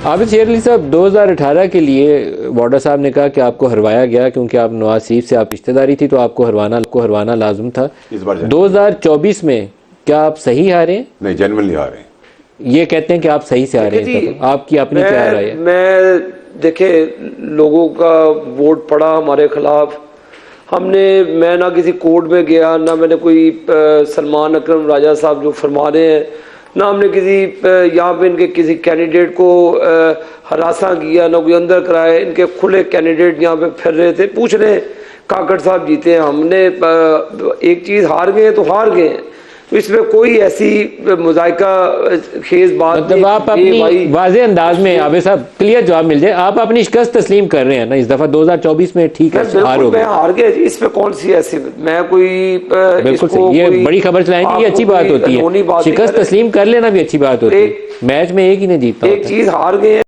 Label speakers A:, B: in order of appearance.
A: आबिद शेर अली साहब, 2018 के लिए वाडा साहब ने कहा कि आपको हरवाया गया क्योंकि आप नवाज शरीफ से आप रिश्तेदारी थी, तो आपको हरवाना लाजुम था।
B: इस बार
A: 2024 में क्या आप सही हारे हैं?
B: नहीं, जेन्युइनली हारे।
A: ये कहते हैं कि आप सही से हारे हैं, तो आपकी अपनी क्या राय है?
C: मैं देखे, लोगों का वोट पड़ा हमारे खिलाफ। मैं ना किसी कोर्ट में गया, ना मैंने कोई सलमान अकरम राजा साहब जो फरमा रहे हैं, ना हमने किसी यहाँ पे इनके किसी कैंडिडेट को हरासा किया, ना कोई अंदर कराए। इनके खुले कैंडिडेट यहाँ पे फिर रहे थे, पूछ रहे काकड़ साहब जीते हैं। हमने एक चीज़ हार गए तो हार गए हैं, तो इसमें कोई ऐसी मुज़ायका खेज बात
A: मतलब आप अपनी वाज़े अंदाज में आबिद साहब क्लियर जवाब मिल जाए, आप अपनी शिकस्त तस्लीम कर रहे हैं ना इस दफा 2024 में? ठीक है, हार हो गए,
C: हार गए, इसमें कौन सी ऐसी मैं कोई
A: बिल्कुल सही, ये बड़ी खबर चलाएंगे, ये अच्छी बात होती है। शिकस्त तस्लीम कर लेना भी अच्छी बात होती है। मैच में एक ही नहीं जीतता,
C: एक चीज हार गए।